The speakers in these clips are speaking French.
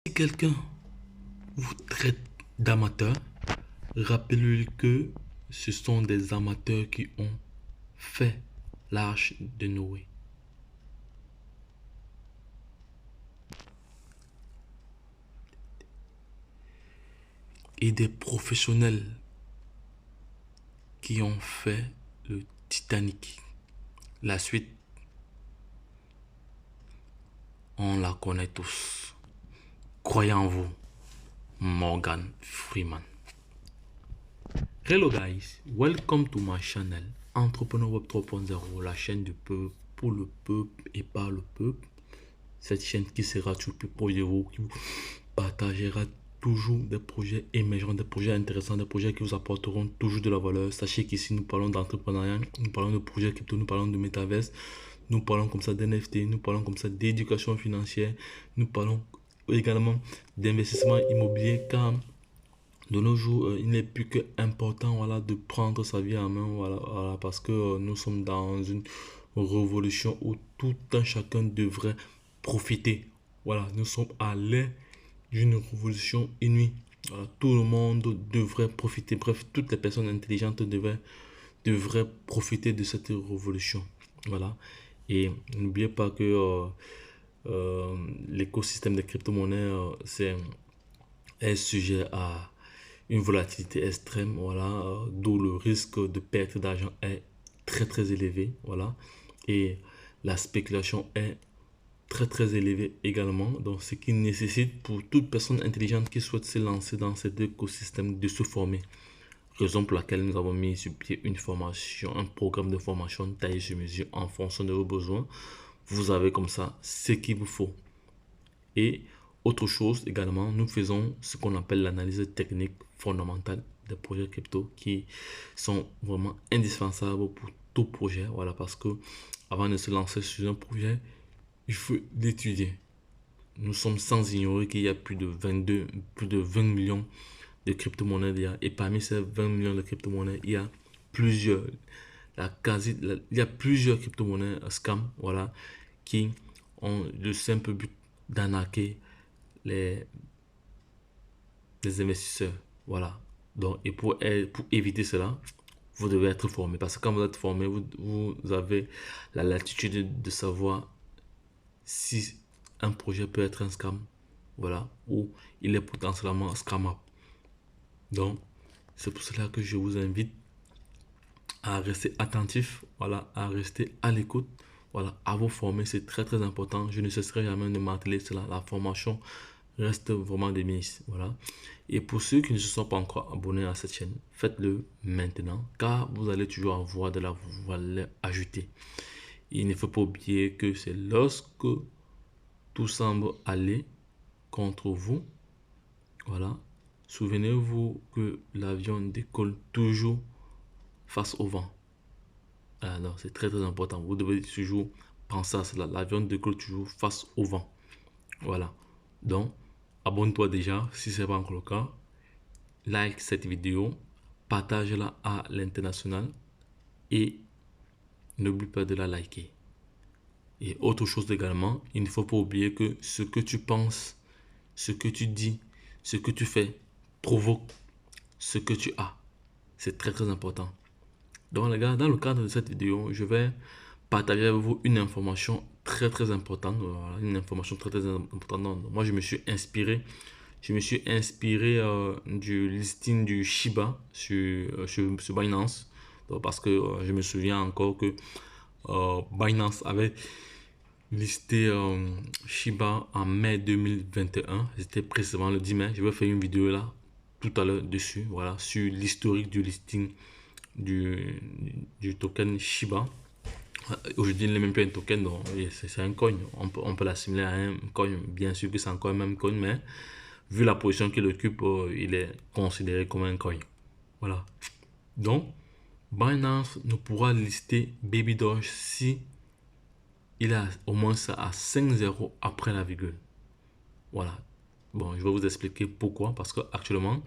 Si quelqu'un vous traite d'amateur, rappelez-lui que ce sont des amateurs qui ont fait l'arche de Noé. Et des professionnels qui ont fait le Titanic. La suite, on la connaît tous. Croyez en vous, Morgan Freeman. Hello guys, welcome to my channel Entrepreneur Web 3.0, la chaîne du peuple, pour le peuple et par le peuple. Cette chaîne qui sera toujours plus proche de vous, qui vous partagera toujours des projets émergents, des projets intéressants, des projets qui vous apporteront toujours de la valeur. Sachez qu'ici nous parlons d'entrepreneuriat, nous parlons de projets crypto, nous parlons de métaverse, nous parlons comme ça d'NFT, nous parlons comme ça d'éducation financière, nous parlons également d'investissement immobilier, car de nos jours, il n'est plus que important, voilà, de prendre sa vie en main, voilà, parce que nous sommes dans une révolution où tout un chacun devrait profiter. Voilà, nous sommes à l'ère d'une révolution inouïe. Voilà, tout le monde devrait profiter. Bref, toutes les personnes intelligentes devraient profiter de cette révolution. Voilà. Et n'oubliez pas que l'écosystème des crypto-monnaies, est sujet à une volatilité extrême, voilà, d'où le risque de perte d'argent est très élevé, voilà, et la spéculation est très élevée également, donc ce qui nécessite pour toute personne intelligente qui souhaite se lancer dans cet écosystème de se former. Raison pour laquelle nous avons mis sur pied une formation, un programme de formation taillé sur mesure en fonction de vos besoins. Vous avez comme ça ce qu'il vous faut. Et autre chose également, nous faisons ce qu'on appelle l'analyse technique fondamentale des projets crypto qui sont vraiment indispensables pour tout projet. Voilà, parce que avant de se lancer sur un projet, il faut l'étudier. Nous sommes sans ignorer qu'il y a plus de 20 millions de crypto-monnaies. Et parmi ces 20 millions de crypto-monnaies, il y a plusieurs, il y a plusieurs crypto-monnaies scam, voilà, qui ont le simple but d'arnaquer les investisseurs. Voilà. Donc, et pour éviter cela, vous devez être formé. Parce que quand vous êtes formé, vous avez la latitude de savoir si un projet peut être un scam. Voilà. Ou il est potentiellement scamable. Donc, c'est pour cela que je vous invite à rester attentif, voilà, à rester à l'écoute, voilà, à vous former, c'est très important. Je ne cesserai jamais de marteler cela. La formation reste vraiment des ministres, voilà. Et pour ceux qui ne se sont pas encore abonnés à cette chaîne, faites-le maintenant, car vous allez toujours avoir de la valeur ajoutée. Il ne faut pas oublier que c'est lorsque tout semble aller contre vous, voilà, souvenez-vous que l'avion décolle toujours face au vent. Alors, c'est très important. Vous devez toujours penser à cela. L'avion décolle toujours face au vent. Voilà. Donc, abonne-toi déjà si ce n'est pas encore le cas. Like cette vidéo. Partage-la à l'international. Et n'oublie pas de la liker. Et autre chose également, il ne faut pas oublier que ce que tu penses, ce que tu dis, ce que tu fais provoque ce que tu as. C'est très important. Donc les gars, dans le cadre de cette vidéo, je vais partager avec vous une information très importante. Voilà, une information très importante. Donc, moi, je me suis inspiré du listing du Shiba sur Binance. Donc, parce que je me souviens encore que Binance avait listé Shiba en mai 2021. C'était précisément le 10 mai. Je vais faire une vidéo là tout à l'heure dessus. Voilà, sur l'historique du listing du token Shiba. Aujourd'hui, il n'est même plus un token, donc c'est un coin. On peut l'assimiler à un coin. Bien sûr que c'est encore un même coin, mais vu la position qu'il occupe, il est considéré comme un coin. Voilà. Donc, Binance ne pourra lister Baby Doge si il a au moins ça à 5 zéros après la virgule. Voilà. Bon, je vais vous expliquer pourquoi. Parce que actuellement,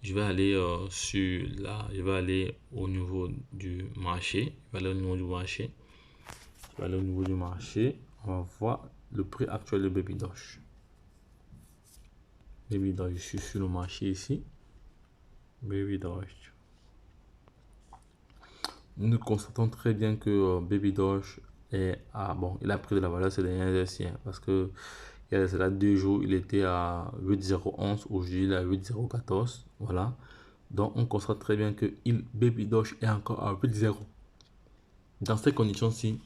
je vais aller je vais aller au niveau du marché. Je vais aller au niveau du marché. Je vais aller au niveau du marché. On va voir le prix actuel de Baby Doge. Baby Doge, je suis sur le marché ici. Baby Doge. Nous constatons très bien que Baby Doge est à, bon, il a pris de la valeur ces dernières heures, parce que il y a cela 2 jours, il était à 8,011, aujourd'hui il est à 8,014, voilà. Donc on constate très bien que Baby Doge est encore à 8,0. Dans ces conditions-ci,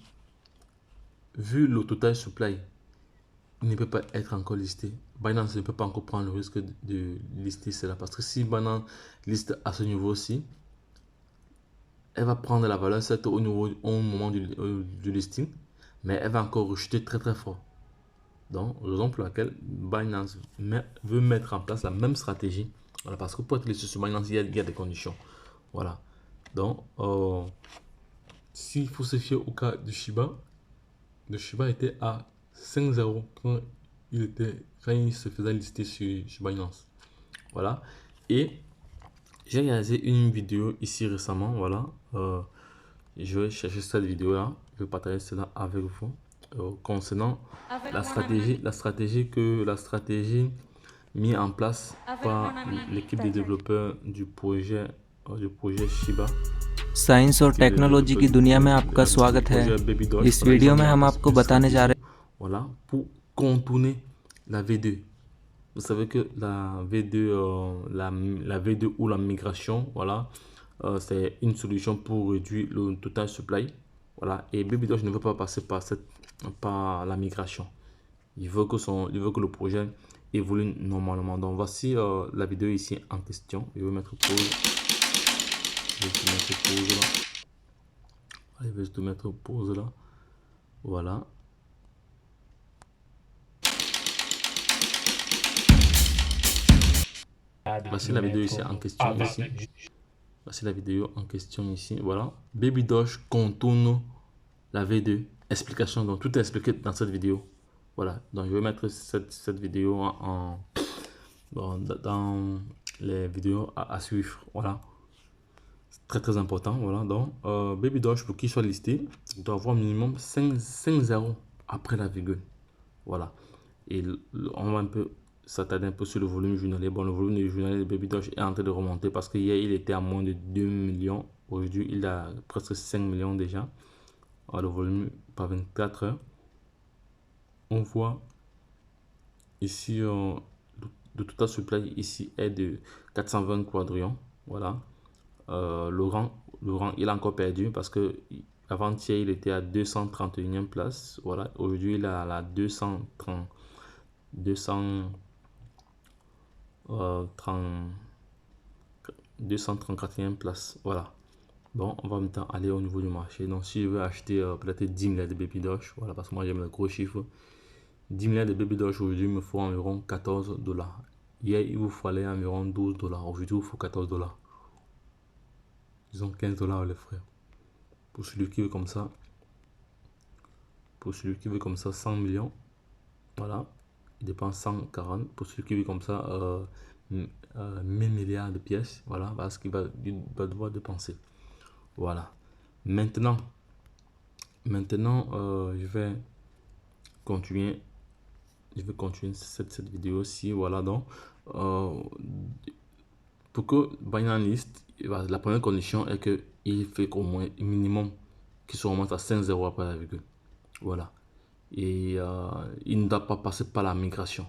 vu le total supply, il ne peut pas être encore listé. Binance ne peut pas encore prendre le risque de lister cela, parce que si Binance liste à ce niveau-ci, elle va prendre la valeur certes au moment du listing, mais elle va encore rechuter très très fort. Donc, raison pour laquelle Binance veut mettre en place la même stratégie. Voilà, parce que pour être listé sur Binance, il y a des conditions. Voilà. Donc, s'il faut se fier au cas de Shiba, était à 5,0 quand il se faisait lister sur Binance. Voilà. Et j'ai réalisé une vidéo ici récemment. Voilà. Je vais chercher cette vidéo là. Je vais partager cela avec vous. Concernant la stratégie mise en place par l'équipe de développeurs du projet Shiba. Science और टेक्नोलॉजी की दुनिया में आपका स्वागत है। इस वीडियो में हम आपको बताने जा रहे हैं voilà, pour contourner la V2. Vous savez que la V2, la V2 ou la migration, voilà, c'est une solution pour réduire le total supply. Voilà, et Baby Doge ne veut pas passer par la migration. Il veut que le projet évolue normalement. Donc voici la vidéo ici en question. Je vais mettre pause. Je vais mettre pause là. Je vais juste mettre pause là. Voilà. Voici la vidéo ici en question ici. Voici la vidéo en question ici. Voilà. Baby Doge contourne la V2. Explication. Donc tout est expliqué dans cette vidéo. Voilà. Donc je vais mettre cette vidéo dans les vidéos à suivre. Voilà. C'est très très important. Voilà. Donc Baby Doge, pour qu'il soit listé, il doit avoir minimum 5 0 après la virgule. Voilà. Et on va un peu s'attarder un peu sur le volume journalier. Bon, le volume journalier de Baby Doge est en train de remonter parce qu'hier il était à moins de 2 millions. Aujourd'hui, il a presque 5 millions déjà. Alors, le volume par 24 heures. On voit ici le total supply ici est de 420 quadrillions. Voilà. Laurent, il a encore perdu parce que avant-hier il était à 231e place. Voilà. Aujourd'hui, il est à la 234e place. Voilà. Bon, on va maintenant aller au niveau du marché. Donc, si je veux acheter peut-être 10 milliards de Baby Doge, voilà, parce que moi j'aime les gros chiffres. 10 milliards de Baby Doge aujourd'hui, il me faut environ 14 dollars. Hier, il vous fallait environ 12 dollars. Aujourd'hui, il vous faut 14 dollars. Disons 15 dollars, les frères. Pour celui qui veut comme ça, 100 millions, voilà, il dépense 140. Pour celui qui veut comme ça, 1000 milliards de pièces, voilà, parce qu'il va devoir dépenser. Voilà. Maintenant, je vais continuer. Cette vidéo-ci. Voilà, donc, pour que Binance liste, la première condition est qu'il fait qu'au moins minimum qu'il se remonte à 5,0 après la virgule. Voilà. Et il ne doit pas passer par la migration.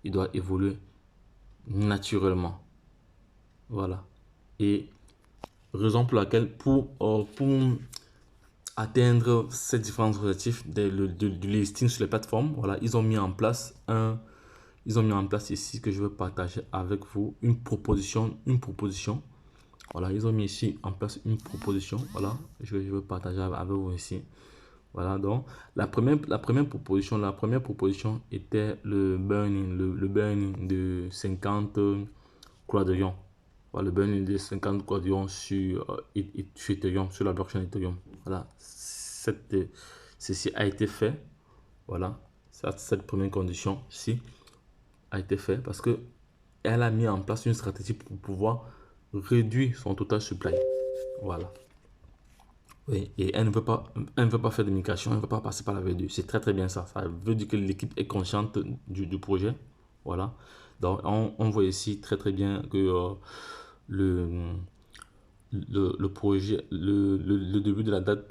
Il doit évoluer naturellement. Voilà. Et raison pour laquelle, pour atteindre ces différences relatives du listing sur les plateformes, voilà, ils ont mis en place ici que je vais partager avec vous une proposition. Voilà, ils ont mis ici en place une proposition. Voilà, je vais partager avec vous ici. Voilà, donc la première proposition était le burning de 50 quadrillions. Voilà, le burning de 50 quadrillions sur Ethereum, sur la blockchain Ethereum. Voilà, ceci a été fait. Voilà, cette première condition-ci a été fait parce que elle a mis en place une stratégie pour pouvoir réduire son total supply. Voilà. Oui, et elle ne veut pas faire de migration, elle ne veut pas passer par la V2. C'est très très bien ça. Ça veut dire que l'équipe est consciente du projet. Voilà. Donc, on voit ici très bien que le projet, le début de la date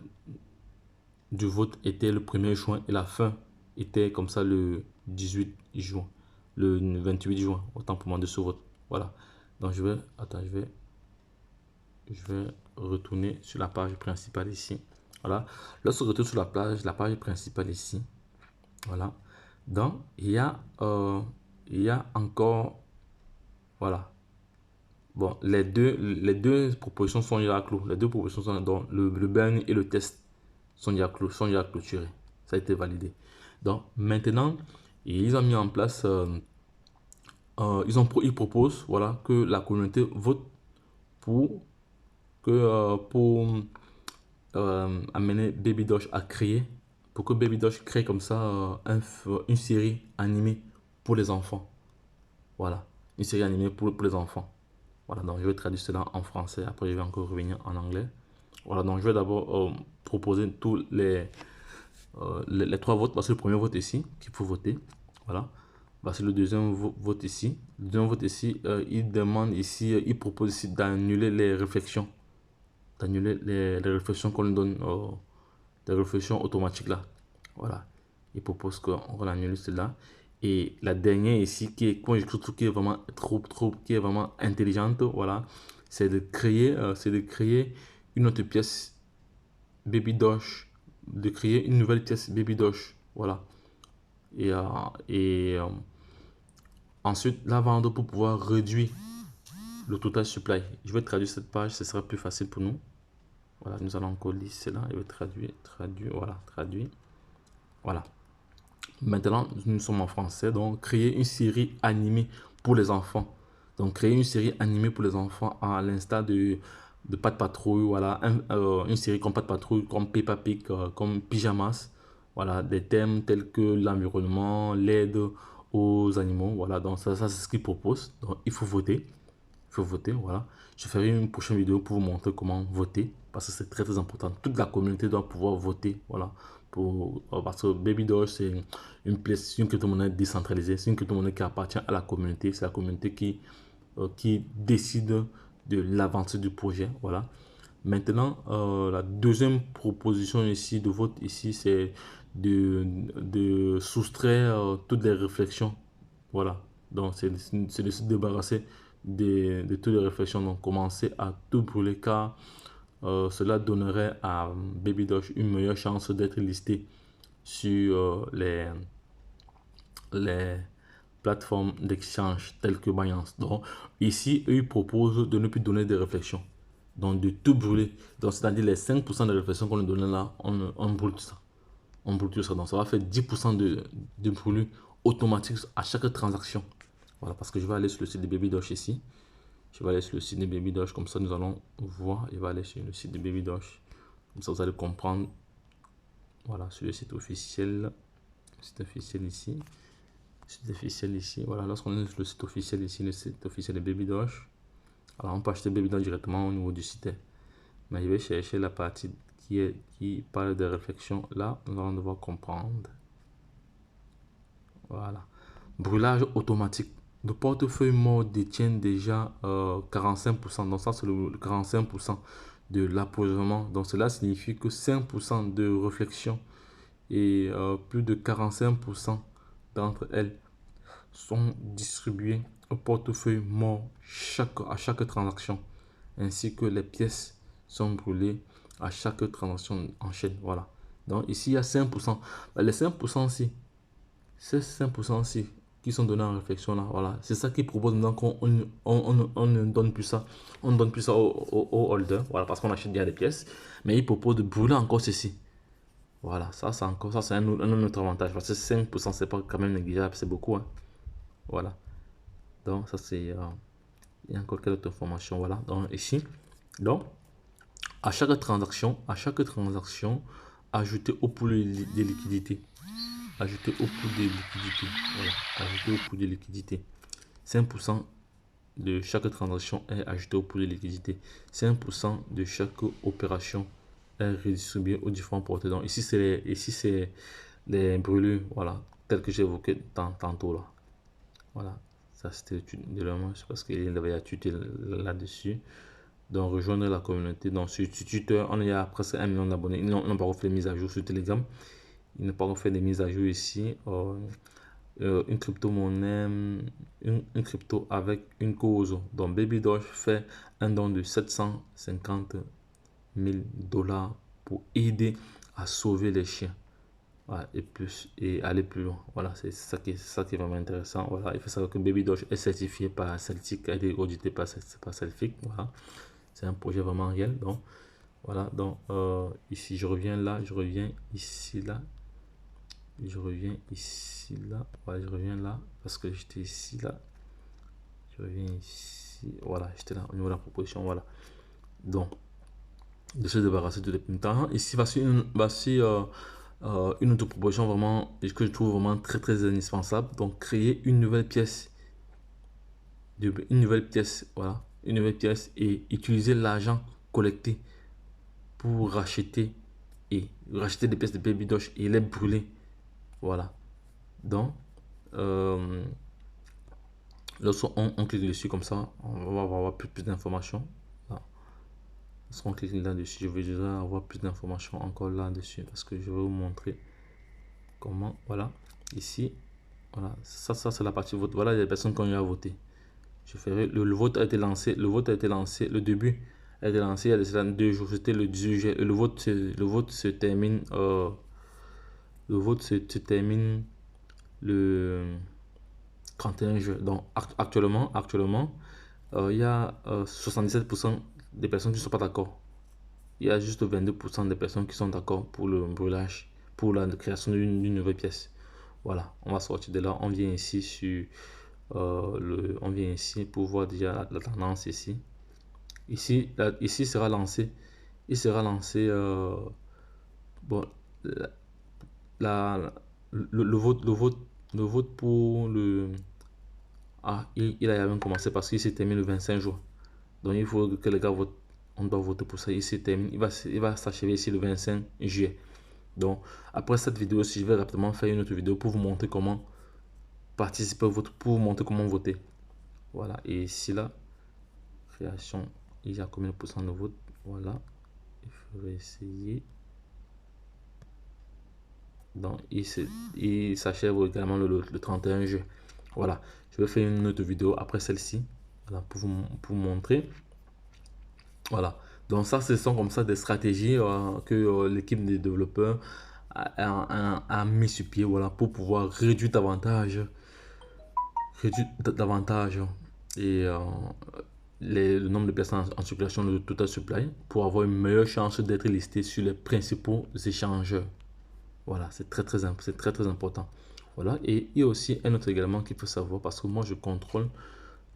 du vote était le 1er juin et la fin était comme ça le 18 juin, le 28 juin, autant pour moi de ce vote. Voilà. Donc, je vais retourner sur la page principale ici. Voilà. Lorsque je retourne sur la page principale ici, voilà. Donc, il y a encore, voilà. Bon, les deux propositions sont déjà clos. Les deux propositions sont donc le burn et le test sont déjà clôturés. Ça a été validé. Donc, maintenant, ils ont mis en place, ils proposent, voilà, que la communauté vote pour amener Baby Doge à créer, pour que Baby Doge crée comme ça une série animée pour les enfants. Voilà, une série animée pour les enfants. Voilà, donc je vais traduire cela en français, après je vais encore revenir en anglais. Voilà, donc je vais d'abord proposer tous les trois votes. Voici le premier vote ici qu'il faut voter. Voilà. Voici le deuxième vote ici. Le deuxième vote ici, il demande ici, il propose ici d'annuler les réflexions. D'annuler les réflexions qu'on lui donne, des réflexions automatiques là. Voilà. Il propose qu'on annule cela. Et la dernière ici, qui est, quand je trouve qui est vraiment qui est vraiment intelligente, voilà, c'est de créer une autre pièce Baby Doge, de créer une nouvelle pièce Baby Doge, voilà. Et ensuite la vendre pour pouvoir réduire le total supply. Je vais traduire cette page, ce sera plus facile pour nous. Voilà, nous allons encore lire cela. Je vais traduire, voilà, traduire. Voilà. Maintenant, nous sommes en français, donc créer une série animée pour les enfants. Donc, créer une série animée pour les enfants à l'instar de Pat Patrouille, voilà, une série comme Pat Patrouille, comme Peppa Pig, comme Pyjamas, voilà, des thèmes tels que l'environnement, l'aide aux animaux, voilà, donc ça c'est ce qu'ils proposent. Donc, il faut voter. Il faut voter, voilà. Je ferai une prochaine vidéo pour vous montrer comment voter parce que c'est très important. Toute la communauté doit pouvoir voter, voilà. Parce que Baby Doge, c'est une crypto-monnaie décentralisée, c'est une crypto-monnaie qui appartient à la communauté. C'est la communauté qui décide de l'avancée du projet, voilà. Maintenant, la deuxième proposition ici de vote ici, c'est de soustraire toutes les réflexions, voilà. Donc, c'est de se débarrasser de toutes les réflexions, donc commencer à tout brûler car cela donnerait à Baby Doge une meilleure chance d'être listé sur les plateformes d'exchange telles que Binance. Donc ici, eux, ils proposent de ne plus donner de réflexions, donc de tout brûler. Donc c'est-à-dire les 5% de réflexions qu'on nous donne là, on brûle tout ça. On brûle tout ça. Donc ça va faire 10% de brûlure automatique à chaque transaction. Voilà, parce que je vais aller sur le site de Baby Doge ici. Je vais aller sur le site de Baby Doge, comme ça nous allons voir. Je vais aller sur le site de Baby Doge, comme ça vous allez comprendre. Voilà, sur le site officiel ici. Site officiel ici. Voilà, lorsqu'on est sur le site officiel ici, le site officiel de Baby Doge. Alors on peut acheter Baby Doge directement au niveau du site. Mais je vais chercher la partie qui parle de réflexion. Là, nous allons devoir comprendre. Voilà. Brûlage automatique. Le portefeuille mort détient déjà 45%. Donc ça, c'est le 45% de l'approvisionnement. Donc cela signifie que 5% de réflexion et plus de 45% d'entre elles sont distribuées au portefeuille mort à chaque transaction. Ainsi que les pièces sont brûlées à chaque transaction en chaîne. Voilà. Donc ici, il y a 5%. Les 5% ci, ces 5% ci qui sont donnés en réflexion là, voilà, c'est ça qui propose maintenant qu'on ne donne plus ça, on ne donne plus ça au holder, voilà, parce qu'on achète déjà des pièces, mais il propose de brûler encore ceci. Voilà, ça c'est encore, ça c'est un autre avantage, parce que 5% c'est pas quand même négligeable, c'est beaucoup, hein. Voilà, donc ça c'est, il y a encore quelques informations, voilà, donc ici, donc à chaque transaction, ajouter au pool de liquidité. Ajouter au pool de liquidité. Voilà. Ajouter au pool de liquidité. 5% de chaque transaction est ajouté au pool de liquidité. 5% de chaque opération est redistribué aux différents porteurs. Donc ici, c'est les brûlures, voilà, telles que j'ai évoqué tantôt là. Voilà. Ça, c'était le tuteur. Je sais pas ce qu'il avait à tuer là-dessus. Donc, rejoindre la communauté. Donc, sur Twitter, on est à presque 1 million d'abonnés. Ils n'ont pas refait des mises à jour sur Telegram. Ils n'ont pas refait des mises à jour ici. Une crypto-monnaie, une crypto avec une cause. Donc, Baby Doge fait un don de 750 000 $ pour aider à sauver les chiens. Voilà, et aller plus loin. Voilà, c'est ça qui est vraiment intéressant. Voilà, il faut savoir que Baby Doge est certifié par Celtic, a été audité par Celtic. Voilà, c'est un projet vraiment réel. Donc, voilà, donc ici, je reviens là, je reviens ici, là. Je reviens ici, là. Voilà, je reviens là parce que j'étais ici, là. Je reviens ici. Voilà, j'étais là au niveau de la proposition. Voilà. Donc, de se débarrasser de temps. Ici, voici une autre proposition vraiment que je trouve vraiment très très indispensable. Donc, créer une nouvelle pièce. Voilà. Une nouvelle pièce et utiliser l'argent collecté pour racheter des pièces de Baby Doge et les brûler. Voilà. Donc, lorsqu'on clique dessus comme ça, on va avoir plus d'informations. Lorsqu'on clique là-dessus, je vais déjà avoir plus d'informations encore là-dessus parce que je vais vous montrer comment. Voilà, ici, voilà, ça c'est la partie vote. Voilà les personnes qui ont eu à voter. Je ferai le vote a été lancé. Le vote a été lancé. Le début a été lancé il y a déjà 2 jours. C'était le 18 juillet. Le vote se termine. Le vote se termine le 31 juin. Donc actuellement, il y a 77% des personnes qui ne sont pas d'accord. Il y a juste 22% des personnes qui sont d'accord pour le brûlage, pour la création d'une nouvelle pièce. Voilà, on va sortir de là. On vient ici sur on vient ici pour voir déjà la tendance ici. Ici sera lancé. Il sera lancé. Bon, le vote pour le. Ah, il a même commencé parce qu'il s'est terminé le 25 juin. Donc il faut que les gars votent. On doit voter pour ça. Il s'est terminé. Il va s'achever ici le 25 juillet. Donc après cette vidéo, si je vais rapidement faire une autre vidéo pour vous montrer comment participer au vote, pour vous montrer comment voter. Voilà. Et ici là, création, il y a combien de pourcents de vote? Voilà. Il faudrait essayer. Donc il s'achève également le 31 juin. Voilà. Je vais faire une autre vidéo après celle-ci. Voilà, pour vous montrer. Voilà. Donc ça, ce sont comme ça des stratégies que l'équipe des développeurs a mis sur pied, voilà, pour pouvoir réduire davantage et le nombre de personnes en circulation de total supply pour avoir une meilleure chance d'être listé sur les principaux échangeurs. Voilà, c'est très important. Voilà, et il y a aussi un autre également qu'il faut savoir parce que moi je contrôle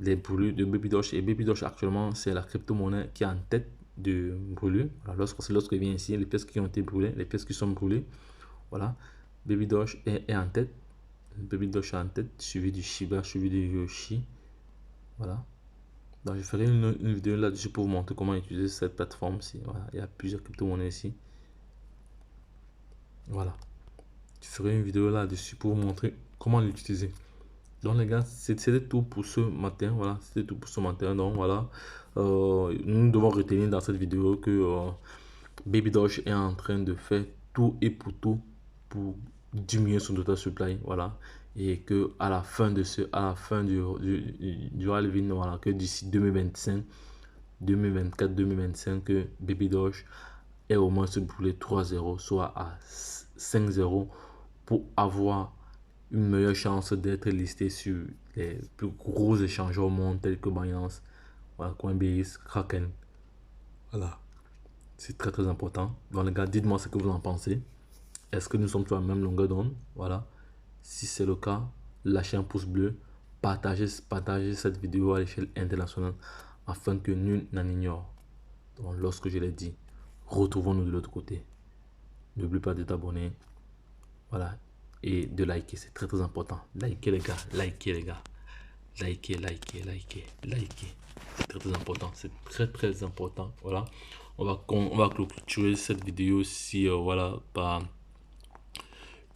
les brûlures de Baby Doge et Baby Doge actuellement c'est la crypto-monnaie qui est en tête de brûlure. Voilà, lorsque vient ici, les pièces qui ont été brûlées, les pièces qui sont brûlées, voilà, Baby Doge est en tête. Baby Doge est en tête, suivi du Shiba, suivi du Yoshi. Voilà. Donc je ferai une vidéo là-dessus pour vous montrer comment utiliser cette plateforme-ci. Voilà, il y a plusieurs crypto-monnaies ici. Voilà. Je ferai une vidéo là-dessus pour vous montrer comment l'utiliser. Donc les gars, c'était tout pour ce matin. Voilà, c'était tout pour ce matin. Donc voilà, nous devons retenir dans cette vidéo que Baby Doge est en train de faire tout et pour tout pour diminuer son total supply. Voilà, et que à la fin du halving, voilà, que d'ici 2025, 2024, 2025, que Baby Doge ait au moins se brûler 3-0, soit à 5-0 pour avoir une meilleure chance d'être listé sur les plus gros échangeurs au monde tels que Binance, voilà, Coinbase, Kraken. Voilà, c'est très important. Donc les gars, dites-moi ce que vous en pensez. Est-ce que nous sommes sur la même longueur d'onde? Voilà, si c'est le cas, lâchez un pouce bleu, partagez cette vidéo à l'échelle internationale afin que nul n'en ignore. Donc lorsque je l'ai dit, retrouvons-nous de l'autre côté. N'oublie pas de t'abonner. Voilà. Et de liker, c'est très important. Likez les gars, likez les gars. Likez. C'est très important, c'est très important. Voilà. On va clôturer cette vidéo si voilà, par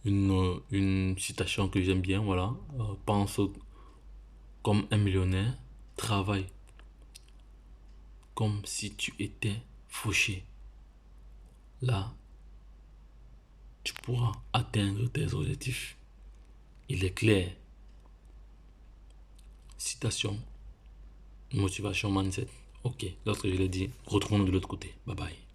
une citation que j'aime bien. Voilà. comme un millionnaire, travaille comme si tu étais fauché. Là, tu pourras atteindre tes objectifs. Il est clair. Citation, motivation, mindset. Ok, l'autre je l'ai dit, retrouvons-nous de l'autre côté. Bye bye.